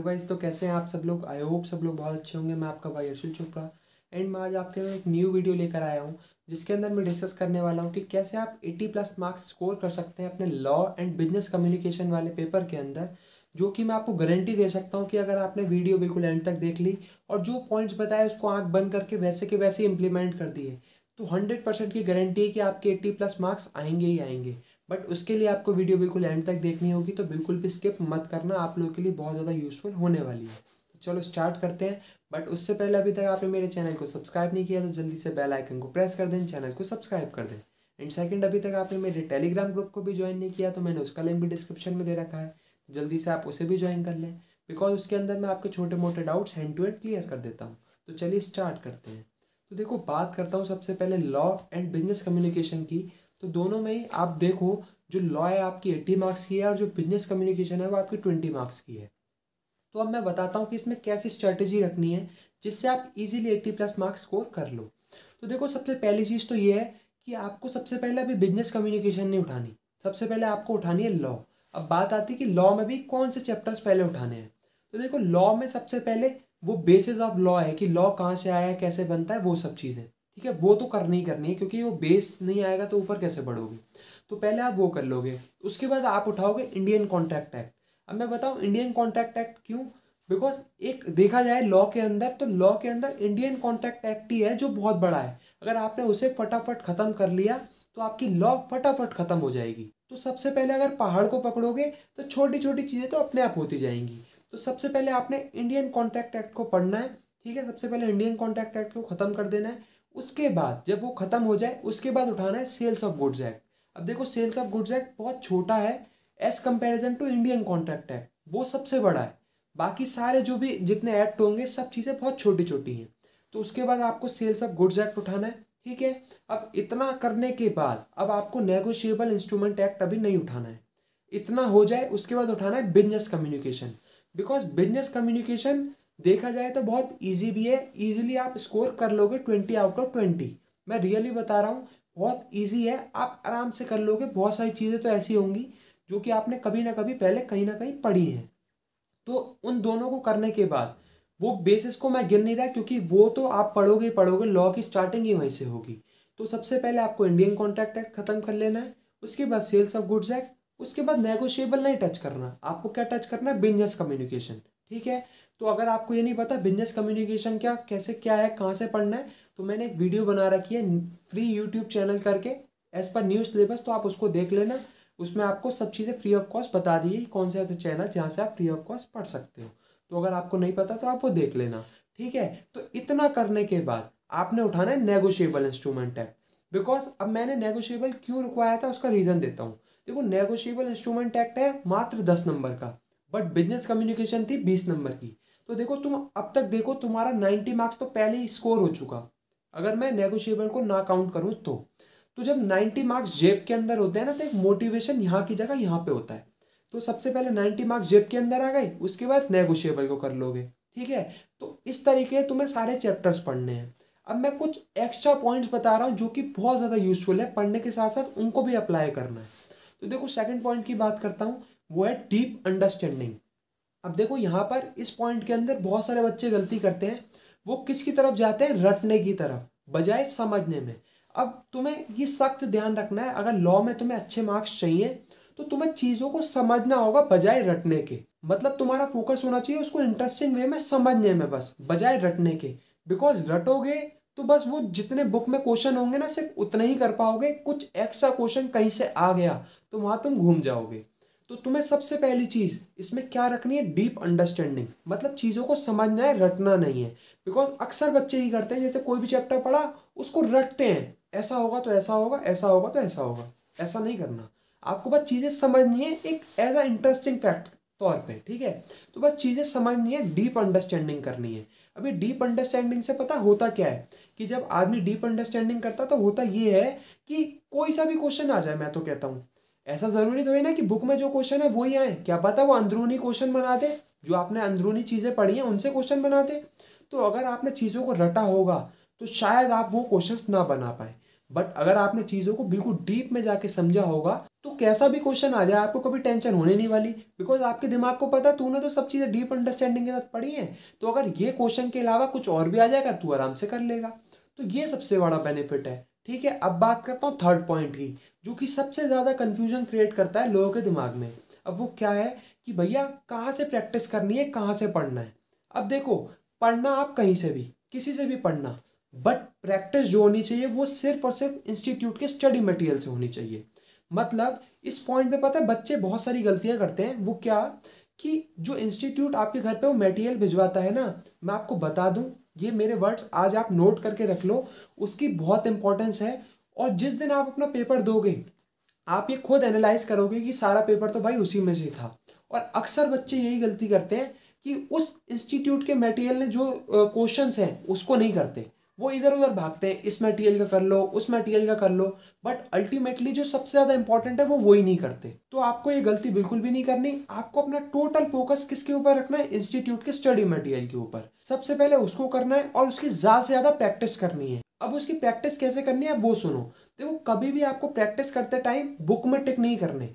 Hello guys, तो कैसे हैं आप सब लोग। आई होप सब लोग बहुत अच्छे होंगे। मैं आपका भाई अर्शुल चोपड़ा एंड मैं आज आपके लिए एक न्यू वीडियो लेकर आया हूं, जिसके अंदर मैं डिस्कस करने वाला हूं कि कैसे आप 80+ मार्क्स स्कोर कर सकते हैं अपने लॉ एंड बिजनेस कम्युनिकेशन वाले पेपर के अंदर। जो कि मैं आपको गारंटी दे सकता हूं कि अगर आपने वीडियो बिल्कुल एंड तक देख ली और जो पॉइंट्स बताए उसको आंख बंद करके वैसे के वैसे इम्प्लीमेंट कर दिए, तो 100% की गारंटी है कि आपके 80+ मार्क्स आएंगे ही आएंगे। बट उसके लिए आपको वीडियो बिल्कुल एंड तक देखनी होगी, तो बिल्कुल भी स्किप मत करना, आप लोगों के लिए बहुत ज़्यादा यूज़फुल होने वाली है। तो चलो स्टार्ट करते हैं। बट उससे पहले अभी तक आपने मेरे चैनल को सब्सक्राइब नहीं किया तो जल्दी से बेल आइकन को प्रेस कर दें, चैनल को सब्सक्राइब कर दें। एंड सेकंड, अभी तक आपने मेरे टेलीग्राम ग्रुप को भी ज्वाइन नहीं किया तो मैंने उसका लिंक भी डिस्क्रिप्शन में दे रखा है, जल्दी से आप उसे भी ज्वाइन कर लें, बिकॉज उसके अंदर मैं आपके छोटे मोटे doubts hand to hand clear कर देता हूँ। तो चलिए स्टार्ट करते हैं। तो देखो, बात करता हूँ सबसे पहले लॉ एंड बिजनेस कम्युनिकेशन की। तो दोनों में ही आप देखो, जो लॉ है आपकी 80 मार्क्स की है और जो बिजनेस कम्युनिकेशन है वो आपकी 20 मार्क्स की है। तो अब मैं बताता हूँ कि इसमें कैसी स्ट्रेटेजी रखनी है जिससे आप इजीली 80+ मार्क्स स्कोर कर लो। तो देखो, सबसे पहली चीज़ तो ये है कि आपको सबसे पहले अभी बिजनेस कम्युनिकेशन नहीं उठानी, सबसे पहले आपको उठानी है लॉ। अब बात आती है कि लॉ में भी कौन से चैप्टर्स पहले उठाने हैं। तो देखो, लॉ में सबसे पहले वो बेसिस ऑफ लॉ है कि लॉ कहाँ से आया है, कैसे बनता है, वो सब चीज़ें, ठीक है, वो तो करनी ही करनी है, क्योंकि वो बेस नहीं आएगा तो ऊपर कैसे बढ़ोगे। तो पहले आप वो कर लोगे, उसके बाद आप उठाओगे इंडियन कॉन्ट्रैक्ट एक्ट। अब मैं बताऊं इंडियन कॉन्ट्रैक्ट एक्ट क्यों, बिकॉज एक देखा जाए लॉ के अंदर, तो लॉ के अंदर इंडियन कॉन्ट्रैक्ट एक्ट ही है जो बहुत बड़ा है। अगर आपने उसे फटाफट खत्म कर लिया तो आपकी लॉ फटाफट खत्म हो जाएगी। तो सबसे पहले अगर पहाड़ को पकड़ोगे तो छोटी छोटी चीज़ें तो अपने आप होती जाएंगी। तो सबसे पहले आपने इंडियन कॉन्ट्रैक्ट एक्ट को पढ़ना है, ठीक है। सबसे पहले इंडियन कॉन्ट्रैक्ट एक्ट को खत्म कर देना है। उसके बाद जब वो खत्म हो जाए उसके बाद उठाना है सेल्स ऑफ गुड्स एक्ट। अब देखो, सेल्स ऑफ गुड्स एक्ट बहुत छोटा है as comparison to Indian contract act, वो सबसे बड़ा है। बाकी सारे जो भी जितने एक्ट होंगे सब चीज़ें बहुत छोटी छोटी हैं। तो उसके बाद आपको सेल्स ऑफ गुड्स एक्ट उठाना है, ठीक है। अब इतना करने के बाद अब आपको नेगोशिएबल इंस्ट्रूमेंट एक्ट अभी नहीं उठाना है। इतना हो जाए उसके बाद उठाना है business communication. Because business communication देखा जाए तो बहुत ईजी भी है, ईजिली आप स्कोर कर लोगे 20/20। मैं रियली बता रहा हूँ, बहुत ईजी है, आप आराम से कर लोगे। बहुत सारी चीज़ें तो ऐसी होंगी जो कि आपने कभी ना कभी पहले कहीं ना कहीं पढ़ी हैं। तो उन दोनों को करने के बाद वो बेसिस को मैं गिन नहीं रहा, क्योंकि वो तो आप पढ़ोगे ही पढ़ोगे, लॉ की स्टार्टिंग ही वहीं से होगी। तो सबसे पहले आपको इंडियन कॉन्ट्रैक्ट एक्ट खत्म कर लेना है, उसके बाद सेल्स ऑफ गुड्स एक्ट, उसके बाद नेगोशिएबल नहीं टच करना, आपको क्या टच करना है, बिजनेस कम्युनिकेशन, ठीक है। तो अगर आपको ये नहीं पता बिजनेस कम्युनिकेशन क्या कैसे क्या है, कहाँ से पढ़ना है, तो मैंने एक वीडियो बना रखी है फ्री यूट्यूब चैनल करके, एज पर न्यू सिलेबस, तो आप उसको देख लेना। उसमें आपको सब चीज़ें फ्री ऑफ कॉस्ट बता दी है, कौन से ऐसे चैनल जहाँ से आप फ्री ऑफ कॉस्ट पढ़ सकते हो। तो अगर आपको नहीं पता तो आप वो देख लेना, ठीक है। तो इतना करने के बाद आपने उठाना है नेगोशिएबल इंस्ट्रूमेंट एक्ट। बिकॉज अब मैंने नेगोशिएबल क्यों रुकवाया था उसका रीज़न देता हूँ। देखो, नेगोशिएबल इंस्ट्रूमेंट एक्ट है मात्र 10 नंबर का, बट बिजनेस कम्युनिकेशन थी 20 नंबर की। तो देखो, तुम अब तक देखो तुम्हारा 90 मार्क्स तो पहले ही स्कोर हो चुका, अगर मैं नेगोशिएबल को ना काउंट करूँ तो जब 90 मार्क्स जेब के अंदर होते हैं ना, तो एक मोटिवेशन यहाँ की जगह यहाँ पे होता है। तो सबसे पहले 90 मार्क्स जेब के अंदर आ गए, उसके बाद नेगोशिएबल को कर लोगे, ठीक है। तो इस तरीके तुम्हें सारे चैप्टर्स पढ़ने हैं। अब मैं कुछ एक्स्ट्रा पॉइंट्स बता रहा हूँ जो कि बहुत ज़्यादा यूजफुल है, पढ़ने के साथ साथ उनको भी अप्लाई करना है। तो देखो, सेकंड पॉइंट की बात करता हूँ, वो है डीप अंडरस्टैंडिंग। अब देखो, यहाँ पर इस पॉइंट के अंदर बहुत सारे बच्चे गलती करते हैं, वो किसकी तरफ जाते हैं, रटने की तरफ बजाय समझने में। अब तुम्हें ये सख्त ध्यान रखना है, अगर लॉ में तुम्हें अच्छे मार्क्स चाहिए तो तुम्हें चीज़ों को समझना होगा बजाय रटने के। मतलब तुम्हारा फोकस होना चाहिए उसको इंटरेस्टिंग वे में समझने में, बस बजाय रटने के। बिकॉज रटोगे तो बस वो जितने बुक में क्वेश्चन होंगे ना, सिर्फ उतने ही कर पाओगे, कुछ एक्स्ट्रा क्वेश्चन कहीं से आ गया तो वहां तुम घूम जाओगे। तो तुम्हें सबसे पहली चीज इसमें क्या रखनी है, डीप अंडरस्टैंडिंग, मतलब चीजों को समझना है, रटना नहीं है। बिकॉज अक्सर बच्चे ही करते हैं, जैसे कोई भी चैप्टर पढ़ा उसको रटते हैं, ऐसा होगा तो ऐसा होगा, ऐसा होगा तो ऐसा होगा। ऐसा नहीं करना, आपको बस चीजें समझनी है एक एज अ इंटरेस्टिंग फैक्ट तौर पे, ठीक है। तो बस चीजें समझनी है, डीप अंडरस्टैंडिंग करनी है। अभी डीप अंडरस्टैंडिंग से पता होता क्या है, कि जब आदमी डीप अंडरस्टैंडिंग करता तो होता ये है कि कोई सा भी क्वेश्चन आ जाए, मैं तो कहता हूँ ऐसा जरूरी तो है ना कि बुक में जो क्वेश्चन है वही आए, क्या पता वो अंदरूनी क्वेश्चन बना दे, जो आपने अंदरूनी चीजें पढ़ी हैं उनसे क्वेश्चन बना दे। तो अगर आपने चीजों को रटा होगा तो शायद आप वो क्वेश्चंस ना बना पाए। बट अगर आपने चीजों को बिल्कुल डीप में जाके समझा होगा तो कैसा भी क्वेश्चन आ जाए आपको कभी टेंशन होने नहीं वाली, बिकॉज आपके दिमाग को पता है तूने तो सब चीज़ें डीप अंडरस्टैंडिंग के साथ पढ़ी हैं। तो अगर ये क्वेश्चन के अलावा कुछ और भी आ जाएगा तू आराम से कर लेगा। तो ये सबसे बड़ा बेनिफिट है। ठीक है, अब बात करता हूँ थर्ड पॉइंट की, जो कि सबसे ज़्यादा कन्फ्यूजन क्रिएट करता है लोगों के दिमाग में। अब वो क्या है कि भैया कहाँ से प्रैक्टिस करनी है, कहाँ से पढ़ना है। अब देखो, पढ़ना आप कहीं से भी किसी से भी पढ़ना, बट प्रैक्टिस जो होनी चाहिए वो सिर्फ और सिर्फ इंस्टीट्यूट के स्टडी मटेरियल से होनी चाहिए। मतलब इस पॉइंट पे पता है बच्चे बहुत सारी गलतियां करते हैं। वो क्या कि जो इंस्टीट्यूट आपके घर पे वो मटेरियल भिजवाता है ना, मैं आपको बता दूं, ये मेरे वर्ड्स आज आप नोट करके रख लो, उसकी बहुत इंपॉर्टेंस है। और जिस दिन आप अपना पेपर दोगे आप ये खुद एनालाइज करोगे कि सारा पेपर तो भाई उसी में से था। और अक्सर बच्चे यही गलती करते हैं कि उस इंस्टीट्यूट के मटेरियल ने जो क्वेश्चंस हैं उसको नहीं करते, वो इधर उधर भागते हैं, इस मटेरियल का कर लो, उस मटेरियल का कर लो, बट अल्टीमेटली जो सबसे ज़्यादा इंपॉर्टेंट है वो वही नहीं करते। तो आपको ये गलती बिल्कुल भी नहीं करनी। आपको अपना टोटल फोकस किसके ऊपर रखना है, इंस्टीट्यूट के स्टडी मटेरियल के ऊपर। सबसे पहले उसको करना है और उसकी ज़्यादा से ज़्यादा प्रैक्टिस करनी है। अब उसकी प्रैक्टिस कैसे करनी है वो सुनो। देखो, कभी भी आपको प्रैक्टिस करते टाइम बुक में टिक नहीं करने,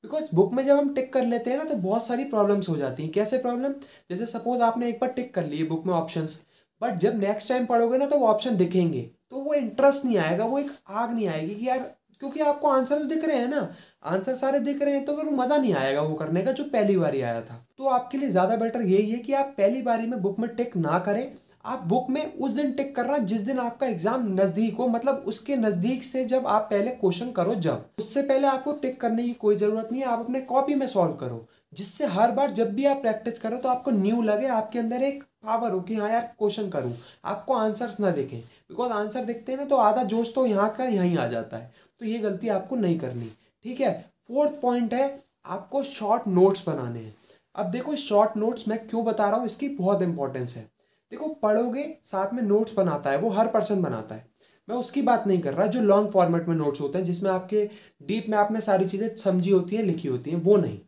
बिकॉज बुक में जब हम टिक कर लेते हैं ना तो बहुत सारी प्रॉब्लम्स हो जाती हैं। कैसे प्रॉब्लम? जैसे सपोज आपने एक बार टिक कर लिए बुक में ऑप्शंस, बट जब नेक्स्ट टाइम पढ़ोगे ना तो वो ऑप्शन दिखेंगे तो वो इंटरेस्ट नहीं आएगा, वो एक आग नहीं आएगी कि यार, क्योंकि आपको आंसर तो दिख रहे हैं ना, आंसर सारे दिख रहे हैं, तो फिर वो मज़ा नहीं आएगा वो करने का जो पहली बारी आया था। तो आपके लिए ज़्यादा बेटर यही है कि आप पहली बारी में बुक में टिक ना करें। आप बुक में उस दिन टिक करना जिस दिन आपका एग्जाम नज़दीक हो, मतलब उसके नज़दीक से जब आप पहले क्वेश्चन करो, जब उससे पहले आपको टिक करने की कोई ज़रूरत नहीं है। आप अपने कॉपी में सॉल्व करो, जिससे हर बार जब भी आप प्रैक्टिस करो तो आपको न्यू लगे, आपके अंदर एक पावर हो कि हाँ यार क्वेश्चन करूँ, आपको आंसर्स ना दिखें। बिकॉज आंसर दिखते हैं ना तो आधा जोश तो यहाँ का यहीं आ जाता है। तो ये गलती आपको नहीं करनी। ठीक है, फोर्थ पॉइंट है आपको शॉर्ट नोट्स बनाने हैं। अब देखो, शॉर्ट नोट्स मैं क्यों बता रहा हूँ, इसकी बहुत इंपॉर्टेंस है। देखो, पढ़ोगे साथ में नोट्स बनाता है, वो हर पर्सन बनाता है, मैं उसकी बात नहीं कर रहा जो लॉन्ग फॉर्मेट में नोट्स होते हैं जिसमें आपके डीप में आपने सारी चीज़ें समझी होती हैं, लिखी होती हैं, वो नहीं।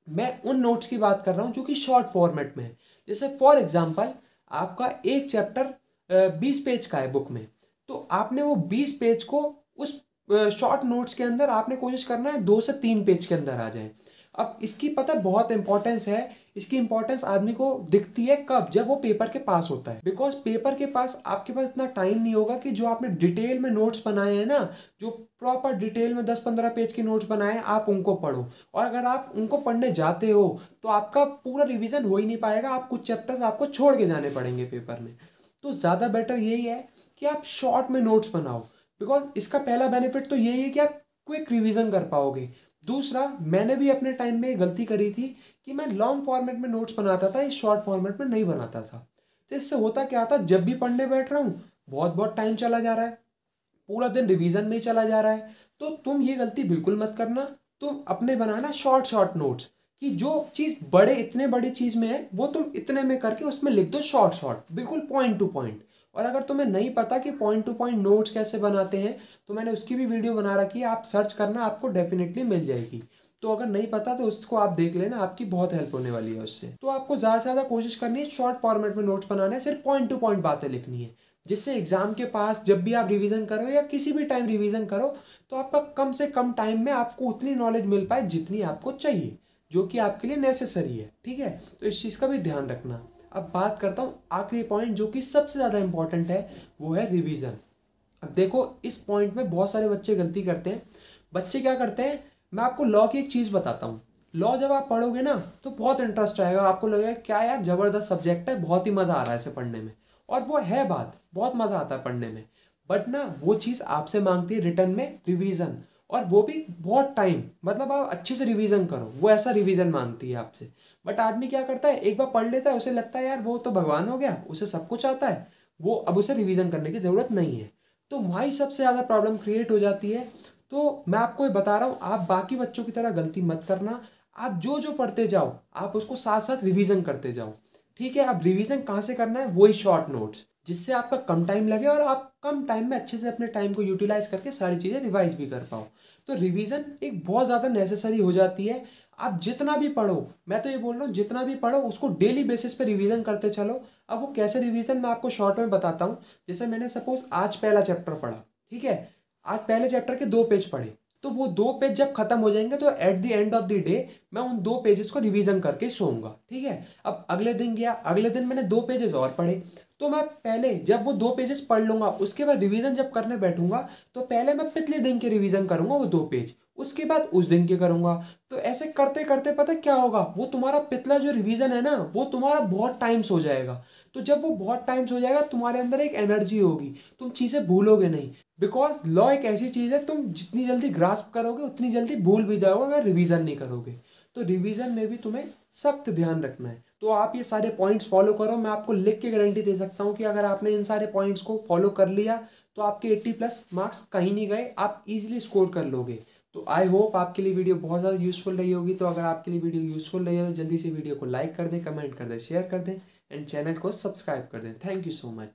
मैं उन नोट्स की बात कर रहा हूँ जो कि शॉर्ट फॉर्मेट में है। जैसे फॉर एग्जांपल आपका एक चैप्टर 20 पेज का है बुक में, तो आपने वो 20 पेज को उस शॉर्ट नोट्स के अंदर आपने कोशिश करना है 2 से 3 पेज के अंदर आ जाए। अब इसकी पता बहुत इंपॉर्टेंस है। इसकी इंपॉर्टेंस आदमी को दिखती है कब, जब वो पेपर के पास होता है। बिकॉज पेपर के पास आपके पास इतना टाइम नहीं होगा कि जो आपने डिटेल में नोट्स बनाए हैं ना, जो प्रॉपर डिटेल में 10-15 पेज के नोट्स बनाए हैं, आप उनको पढ़ो। और अगर आप उनको पढ़ने जाते हो तो आपका पूरा रिवीजन हो ही नहीं पाएगा, आप कुछ चैप्टर्स आपको छोड़ के जाने पड़ेंगे पेपर में। तो ज़्यादा बेटर यही है कि आप शॉर्ट में नोट्स बनाओ। बिकॉज इसका पहला बेनिफिट तो यही है कि आप क्विक रिवीजन कर पाओगे। दूसरा, मैंने भी अपने टाइम में गलती करी थी कि मैं लॉन्ग फॉर्मेट में नोट्स बनाता था, इस शॉर्ट फॉर्मेट में नहीं बनाता था। तो इससे होता क्या था, जब भी पढ़ने बैठ रहा हूँ बहुत बहुत टाइम चला जा रहा है, पूरा दिन रिवीजन में ही चला जा रहा है। तो तुम ये गलती बिल्कुल मत करना। तुम अपने बनाना शॉर्ट शॉर्ट नोट्स, कि जो चीज़ बड़े इतने बड़ी चीज़ में है वो तुम इतने में करके उसमें लिख दो शॉर्ट शॉर्ट, बिल्कुल पॉइंट टू पॉइंट। और अगर तुम्हें नहीं पता कि पॉइंट टू पॉइंट नोट्स कैसे बनाते हैं तो मैंने उसकी भी वीडियो बना रखी है, आप सर्च करना, आपको डेफिनेटली मिल जाएगी। तो अगर नहीं पता तो उसको आप देख लेना, आपकी बहुत हेल्प होने वाली है उससे। तो आपको ज़्यादा से ज़्यादा कोशिश करनी है शॉर्ट फॉर्मेट में नोट्स बनाना है, सिर्फ पॉइंट टू पॉइंट बातें लिखनी है, जिससे एग्जाम के पास जब भी आप रिवीजन करो या किसी भी टाइम रिवीजन करो तो आपका कम से कम टाइम में आपको उतनी नॉलेज मिल पाए जितनी आपको चाहिए, जो कि आपके लिए नेसेसरी है। ठीक है, तो इस चीज़ का भी ध्यान रखना। अब बात करता हूँ आखिरी पॉइंट जो कि सबसे ज़्यादा इंपॉर्टेंट है, वो है रिवीजन। अब देखो, इस पॉइंट में बहुत सारे बच्चे गलती करते हैं। बच्चे क्या करते हैं, मैं आपको लॉ की एक चीज़ बताता हूँ। लॉ जब आप पढ़ोगे ना तो बहुत इंटरेस्ट आएगा, आपको लगेगा क्या यार ज़बरदस्त सब्जेक्ट है, बहुत ही मज़ा आ रहा है इसे पढ़ने में। और वो है बात, बहुत मज़ा आता है पढ़ने में, बट ना वो चीज़ आपसे मांगती है रिटर्न में रिवीजन, और वो भी बहुत टाइम, मतलब आप अच्छे से रिवीजन करो, वो ऐसा रिवीजन मांगती है आपसे। बट आदमी क्या करता है, एक बार पढ़ लेता है, उसे लगता है यार वो तो भगवान हो गया, उसे सब कुछ आता है, वो अब उसे रिवीजन करने की ज़रूरत नहीं है। तो वहीं सबसे ज़्यादा प्रॉब्लम क्रिएट हो जाती है। तो मैं आपको ये बता रहा हूँ, आप बाकी बच्चों की तरह गलती मत करना। आप जो जो पढ़ते जाओ आप उसको साथ साथ रिवीजन करते जाओ। ठीक है, अब रिवीजन कहाँ से करना है, वही शॉर्ट नोट्स, जिससे आपका कम टाइम लगे और आप कम टाइम में अच्छे से अपने टाइम को यूटिलाइज करके सारी चीज़ें रिवाइज भी कर पाओ। तो रिवीजन एक बहुत ज़्यादा नेसेसरी हो जाती है। आप जितना भी पढ़ो, मैं तो ये बोल रहा हूँ जितना भी पढ़ो उसको डेली बेसिस पे रिवीजन करते चलो। अब वो कैसे रिवीजन मैं आपको शॉर्ट में बताता हूँ। जैसे मैंने सपोज आज पहला चैप्टर पढ़ा, ठीक है, आज पहले चैप्टर के 2 पेज पढ़े, तो वो 2 पेज जब खत्म हो जाएंगे तो at the end of the day मैं उन 2 पेजेस को रिवीजन करके सोऊंगा। ठीक है, अब अगले दिन गया, अगले दिन मैंने 2 पेजेस और पढ़े। तो मैं पहले जब वो 2 पेजेस पढ़ लूंगा, उसके बाद रिवीजन जब करने बैठूंगा तो पहले मैं पिछले दिन के रिवीजन करूंगा वो 2 पेज, उसके बाद उस दिन के करूंगा। तो ऐसे करते करते पता क्या होगा, वो तुम्हारा पिछला जो रिवीजन है ना वो तुम्हारा बहुत टाइम्स हो जाएगा। तो जब वो बहुत टाइम्स हो जाएगा तुम्हारे अंदर एक एनर्जी होगी, तुम चीज़ें भूलोगे नहीं। बिकॉज लॉ एक ऐसी चीज़ है, तुम जितनी जल्दी ग्रास्प करोगे उतनी जल्दी भूल भी जाओगे अगर रिवीजन नहीं करोगे। तो रिवीजन में भी तुम्हें सख्त ध्यान रखना है। तो आप ये सारे पॉइंट्स फॉलो करो, मैं आपको लिख के गारंटी दे सकता हूँ कि अगर आपने इन सारे पॉइंट्स को फॉलो कर लिया तो आपके 80+ मार्क्स कहीं नहीं गए, आप इजीली स्कोर कर लोगे। तो आई होप आपके लिए वीडियो बहुत ज़्यादा यूजफुल रही होगी। तो अगर आपके लिए वीडियो यूजफुल रही है तो जल्दी से वीडियो को लाइक कर दें, कमेंट कर दें, शेयर कर दें एंड चैनल को सब्सक्राइब कर दें। Thank you so much.